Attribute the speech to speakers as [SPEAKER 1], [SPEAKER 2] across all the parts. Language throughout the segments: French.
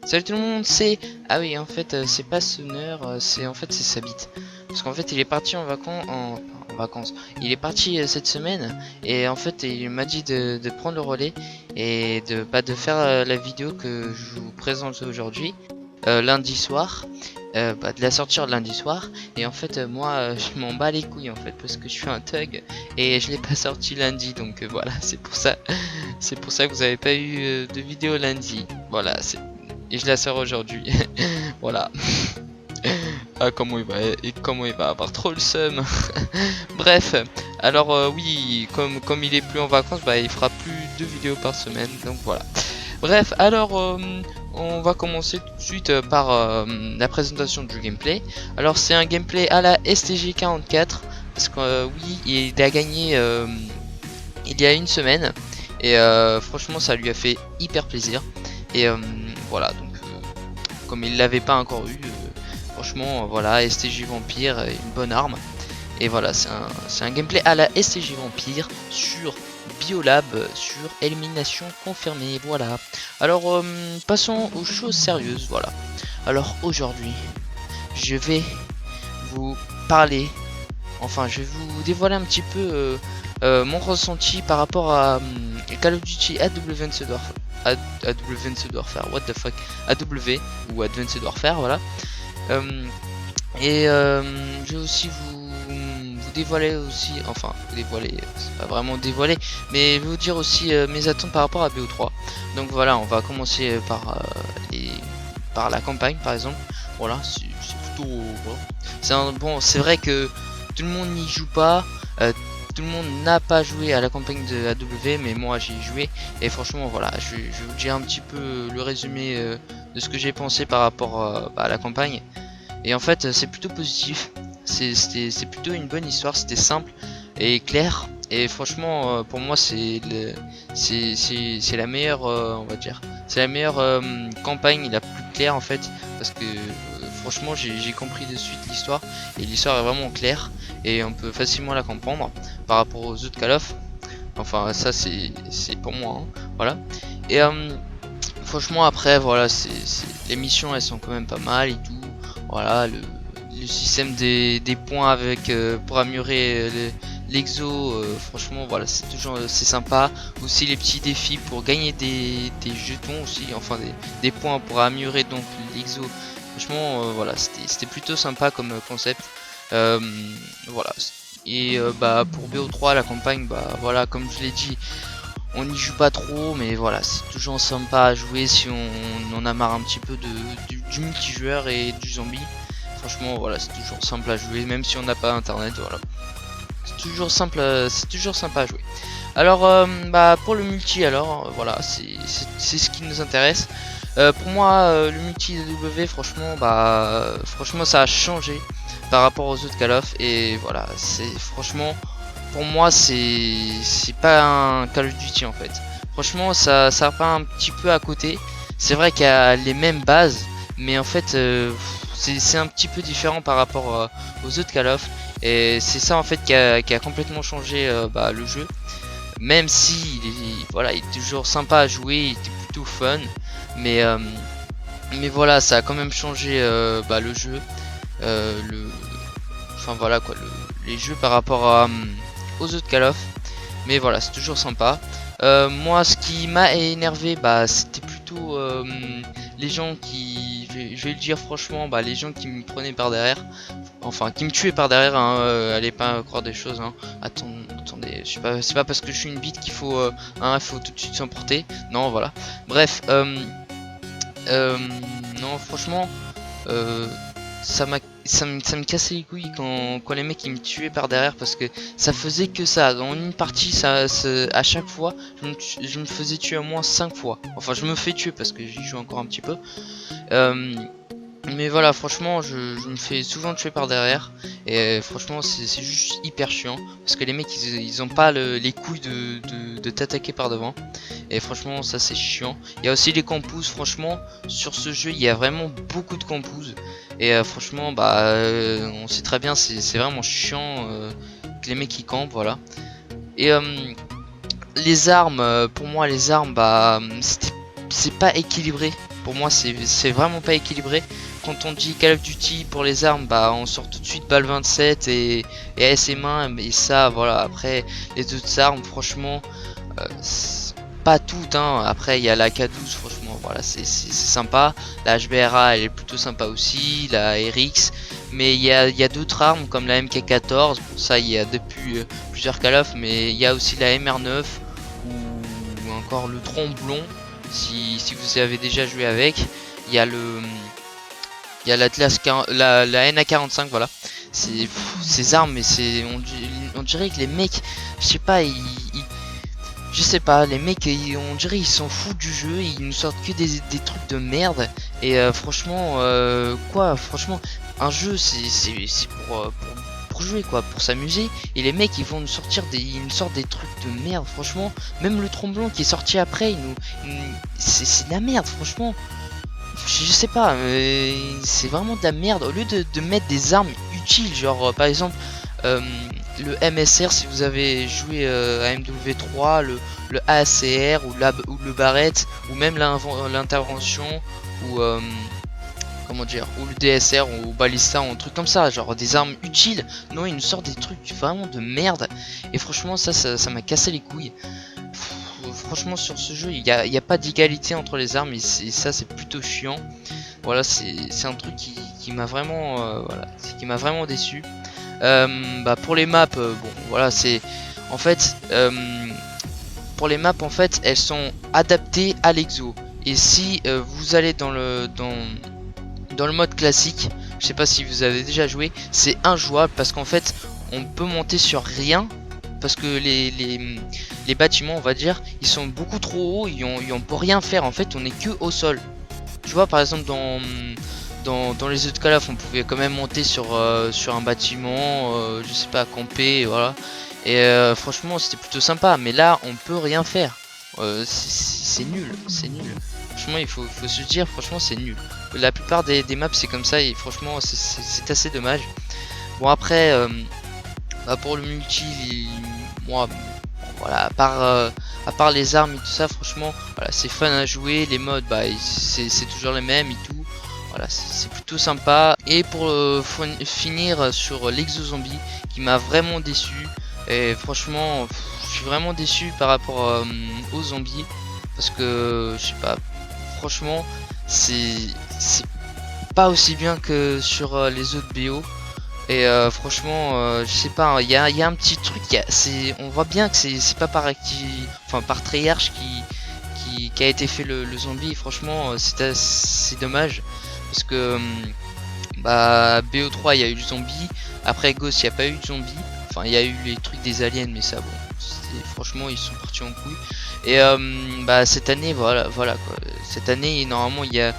[SPEAKER 1] Salut tout le monde, c'est... Ah oui, en fait, c'est pas Sonneur, c'est en fait c'est sa bite. Parce qu'en fait, il est parti en vacances... En vacances. Il est parti cette semaine, et en fait, il m'a dit de prendre le relais, et de faire la vidéo que je vous présente aujourd'hui, lundi soir. De la sortir lundi soir, et en fait moi je m'en bats les couilles en fait parce que je suis un thug et je l'ai pas sorti lundi, donc voilà, c'est pour ça que vous avez pas eu de vidéo lundi, voilà, et je la sors aujourd'hui. Voilà. Ah, comment il va avoir trop le seum. Bref, alors oui, comme il est plus en vacances, bah il fera plus de vidéos par semaine, donc voilà. Bref, alors on va commencer tout de suite par la présentation du gameplay. Alors c'est un gameplay à la STG44, parce que oui, il a gagné il y a une semaine, et franchement ça lui a fait hyper plaisir. Et voilà, donc comme il l'avait pas encore eu, franchement voilà, STG Vampire, une bonne arme. Et voilà, c'est un gameplay à la STG Vampire sur Biolab, sur élimination confirmée, voilà. Alors passons aux choses sérieuses, voilà. Alors aujourd'hui, je vais vous parler, enfin je vais vous dévoiler un petit peu mon ressenti par rapport à Call of Duty Advanced Warfare, Advanced Warfare, what the fuck, AW ou Advanced Warfare, voilà. Je vais aussi vous dévoiler aussi, enfin vous dévoiler, c'est pas vraiment dévoiler, mais je vais vous dire aussi mes attentes par rapport à BO3. Donc voilà, on va commencer par la campagne par exemple. Voilà, c'est plutôt voilà. Bon, c'est vrai que tout le monde n'y joue pas, tout le monde n'a pas joué à la campagne de AW, mais moi j'y ai joué, et franchement voilà, je vais vous dire un petit peu le résumé de ce que j'ai pensé par rapport à la campagne. Et en fait c'est plutôt positif, c'est plutôt une bonne histoire, c'était simple et clair, et franchement pour moi c'est la meilleure, on va dire, c'est la meilleure campagne, la plus claire en fait, parce que franchement j'ai compris de suite l'histoire, et l'histoire est vraiment claire, et on peut facilement la comprendre par rapport aux autres Call of. Enfin ça c'est pour moi, hein, voilà. Et franchement après voilà, les missions elles sont quand même pas mal et tout. Voilà, le système des points avec pour améliorer l'exo, franchement voilà, c'est sympa. Aussi les petits défis pour gagner des jetons aussi, enfin des points pour améliorer donc l'exo. Franchement voilà, c'était plutôt sympa comme concept. Voilà. Et bah pour BO3 la campagne, bah voilà, comme je l'ai dit, on n'y joue pas trop, mais voilà, c'est toujours sympa à jouer si on en a marre un petit peu du multijoueur et du zombie. Franchement voilà, c'est toujours simple à jouer, même si on n'a pas internet, voilà. C'est toujours simple, c'est toujours sympa à jouer. Alors bah pour le multi, alors voilà, c'est ce qui nous intéresse. Pour moi le multi W, franchement bah franchement ça a changé par rapport aux autres Call of, et voilà, c'est franchement pour moi c'est pas un Call of Duty en fait. Franchement ça repart un petit peu à côté. C'est vrai qu'il y a les mêmes bases, mais en fait c'est un petit peu différent par rapport aux autres Call of, et c'est ça en fait qui a complètement changé le jeu. Même si voilà, il est toujours sympa à jouer, il était plutôt fun, mais voilà, ça a quand même changé le jeu, enfin voilà quoi, les jeux par rapport aux autres Call of. Mais voilà, c'est toujours sympa. Moi ce qui m'a énervé, bah c'était plutôt les gens qui, je vais le dire franchement, bah les gens qui me prenaient par derrière, enfin qui me tuaient par derrière, hein, allez pas croire des choses, hein. Attendez, je sais pas, c'est pas parce que je suis une bite qu'il faut faut tout de suite s'emporter. Non voilà. Bref, non franchement ça me cassait les couilles quand les mecs ils me tuaient par derrière, parce que ça faisait que ça. Dans une partie, à chaque fois, je me faisais tuer au moins 5 fois. Enfin, je me fais tuer parce que j'y joue encore un petit peu. Mais voilà, franchement, je me fais souvent tuer par derrière. Et franchement, c'est juste hyper chiant. Parce que les mecs, ils ont pas les couilles de t'attaquer par devant. Et franchement, ça c'est chiant. Il y a aussi les campouses. Franchement, sur ce jeu, il y a vraiment beaucoup de campouses. Et franchement, bah, on sait très bien, c'est vraiment chiant que les mecs qui campent, voilà. Et les armes, pour moi, les armes, bah, c'est pas équilibré pour moi c'est vraiment pas équilibré. Quand on dit Call of Duty pour les armes, bah on sort tout de suite balle 27 et ASM1, mais ça voilà. Après les autres armes, franchement, pas toutes, hein. Après il y a la K12, franchement voilà, c'est sympa. La HBRA elle est plutôt sympa aussi, la RX. Mais il y a d'autres armes comme la MK14, bon, ça il y a depuis plusieurs Call of, mais il y a aussi la MR9 ou encore le Tromblon si vous avez déjà joué avec. Il y a l'Atlas, la NA45, voilà. Ces armes, mais on dirait que les mecs, je sais pas, je sais pas, les mecs, on dirait ils s'en foutent du jeu, ils nous sortent que des trucs de merde. Et franchement, franchement, un jeu c'est pour jouer quoi, pour s'amuser. Et les mecs ils vont nous sortent des trucs de merde, franchement. Même le Tromblon qui est sorti après, c'est de la merde, franchement. Je sais pas, c'est vraiment de la merde. Au lieu de mettre des armes utiles, genre par exemple le MSR si vous avez joué à MW3, le ACR ou le Barrett, ou même l'intervention, ou comment dire, ou le DSR ou Ballista ou un truc comme ça, genre des armes utiles. Non, ils nous sortent des trucs vraiment de merde. Et franchement ça m'a cassé les couilles. Franchement sur ce jeu il y a pas d'égalité entre les armes et ça c'est plutôt chiant. Voilà, c'est un truc qui m'a vraiment qui m'a vraiment déçu. Pour les maps, bon voilà, c'est en fait pour les maps en fait elles sont adaptées à l'exo. Et si vous allez dans le mode classique, je sais pas si vous avez déjà joué, c'est injouable parce qu'en fait on peut monter sur rien. Parce que les bâtiments, on va dire, ils sont beaucoup trop hauts, on peut rien faire. En fait, on est que au sol. Tu vois, par exemple, dans les autres Call of, on pouvait quand même monter sur un bâtiment, je sais pas, camper, voilà. Et franchement, c'était plutôt sympa. Mais là, on peut rien faire. C'est nul, c'est nul. Franchement, il faut se dire, franchement, c'est nul. La plupart des maps, c'est comme ça, et franchement, c'est assez dommage. Bon, après. Pour le multi, moi, voilà, à part les armes et tout ça, franchement, voilà, c'est fun à jouer. Les modes, bah, c'est toujours les mêmes et tout. Voilà, c'est plutôt sympa. Et pour finir sur l'Exo Zombie, qui m'a vraiment déçu. Et franchement, je suis vraiment déçu par rapport aux zombies, parce que je sais pas, franchement, c'est pas aussi bien que sur les autres BO. Et franchement, je sais pas, il y a un petit truc, on voit bien que c'est pas par par Treyarch qui a été fait le zombie. Et franchement, c'est dommage parce que BO3 il y a eu le zombie, après Ghost il n'y a pas eu de zombie. Enfin, il y a eu les trucs des aliens, mais ça bon, franchement ils sont partis en couille. Et cette année, voilà quoi. Cette année, normalement, il y a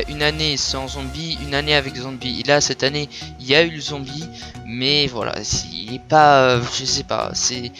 [SPEAKER 1] une année sans zombie, une année avec zombie. Et là, cette année, il y a eu le zombie, mais voilà, il est pas, je sais pas. C'est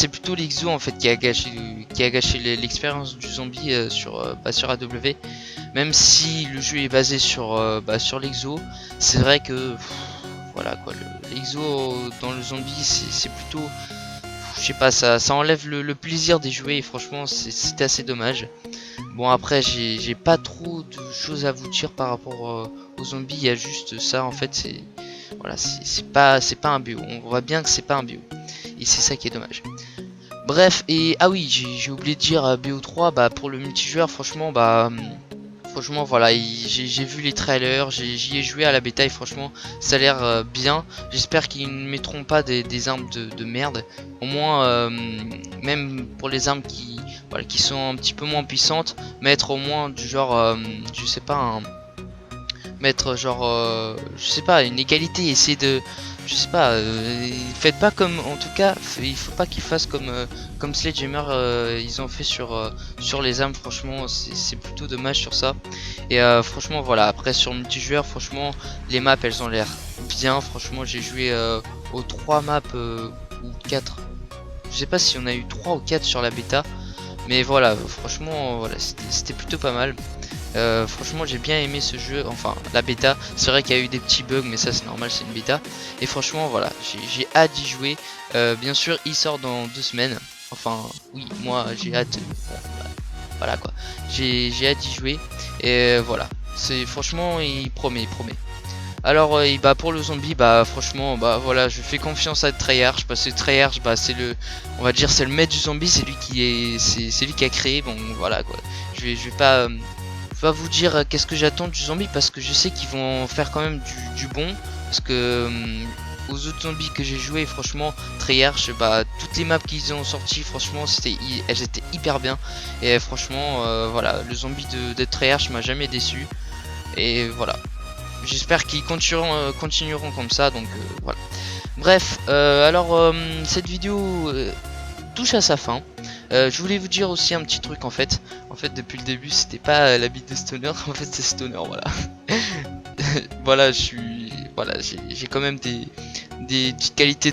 [SPEAKER 1] plutôt l'Exo en fait qui a gâché l'expérience du zombie sur AW. Même si le jeu est basé sur l'Exo, c'est vrai que voilà quoi. L'Exo dans le zombie, c'est plutôt, je sais pas, ça enlève le plaisir d'y jouer et franchement c'était assez dommage. Bon après j'ai pas trop de choses à vous dire par rapport aux zombies, il y a juste ça en fait, c'est pas un bio, on voit bien que c'est pas un bio et c'est ça qui est dommage. Bref, et ah oui, j'ai oublié de dire BO3, pour le multijoueur, franchement voilà, j'ai vu les trailers, j'y ai joué à la bêta et franchement ça a l'air bien. J'espère qu'ils ne mettront pas des armes de merde. Au moins, même pour les armes qui sont un petit peu moins puissantes, mettre au moins du genre, je sais pas, mettre genre, je sais pas, une égalité, essayer de, je sais pas, faites pas comme, en tout cas, il faut pas qu'ils fassent comme Sledgehammer, ils ont fait sur les armes. Franchement, c'est plutôt dommage sur ça. Et franchement, voilà, après sur multijoueur, franchement, les maps elles ont l'air bien. Franchement, j'ai joué aux 3 maps ou 4, je sais pas si on a eu 3 ou 4 sur la bêta, mais voilà, franchement, voilà, c'était plutôt pas mal. Franchement j'ai bien aimé ce jeu, enfin la bêta. C'est vrai qu'il y a eu des petits bugs mais ça c'est normal, c'est une bêta. Et franchement voilà, j'ai hâte d'y jouer. Bien sûr il sort dans 2 semaines. Enfin oui, moi j'ai hâte. voilà quoi. J'ai hâte d'y jouer et voilà. C'est franchement il promet, il promet. Alors bah pour le zombie, bah franchement bah voilà, je fais confiance à Treyarch parce que Treyarch bah c'est le, on va dire c'est le maître du zombie, c'est lui qui est, c'est lui qui a créé. Bon voilà quoi. Je vais pas vous dire qu'est-ce que j'attends du zombie parce que je sais qu'ils vont faire quand même du bon parce que aux autres zombies que j'ai joué, franchement Treyarch, bah toutes les maps qu'ils ont sorti franchement elles étaient hyper bien et franchement voilà, le zombie de Treyarch m'a jamais déçu et voilà. J'espère qu'ils continueront comme ça, donc voilà. Bref, alors cette vidéo touche à sa fin. Je voulais vous dire aussi un petit truc en fait. En fait, depuis le début, c'était pas la bite de Stoner, en fait c'est Stoner, voilà. Voilà, voilà, j'ai quand même des petites qualités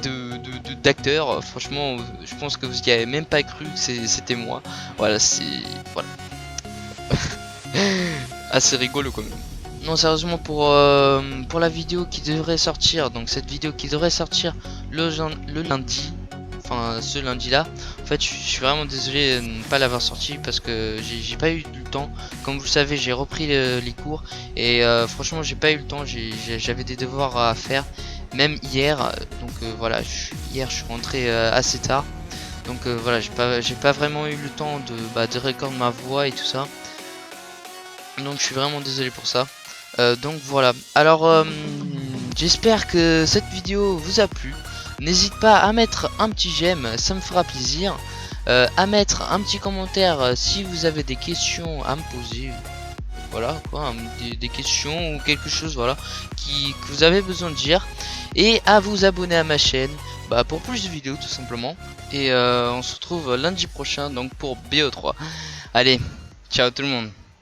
[SPEAKER 1] d'acteur. Franchement, je pense que vous y avez même pas cru que c'était moi. Voilà, c'est voilà. Assez rigolo quand même. Non, sérieusement, pour la vidéo qui devrait sortir, donc cette vidéo qui devrait sortir le lundi, enfin ce lundi là, en fait je suis vraiment désolé de ne pas l'avoir sorti parce que j'ai pas eu le temps. Comme vous le savez, j'ai repris les cours et franchement j'ai pas eu le temps, j'avais des devoirs à faire, même hier, donc voilà, hier je suis rentré assez tard, donc voilà, j'ai pas vraiment eu le temps de recorder ma voix et tout ça, donc je suis vraiment désolé pour ça. Donc voilà, alors j'espère que cette vidéo vous a plu. N'hésite pas à mettre un petit j'aime, ça me fera plaisir. À mettre un petit commentaire si vous avez des questions à me poser. Voilà quoi, des questions ou quelque chose voilà que vous avez besoin de dire. Et à vous abonner à ma chaîne pour plus de vidéos tout simplement. Et on se retrouve lundi prochain donc pour BO3. Allez, ciao tout le monde.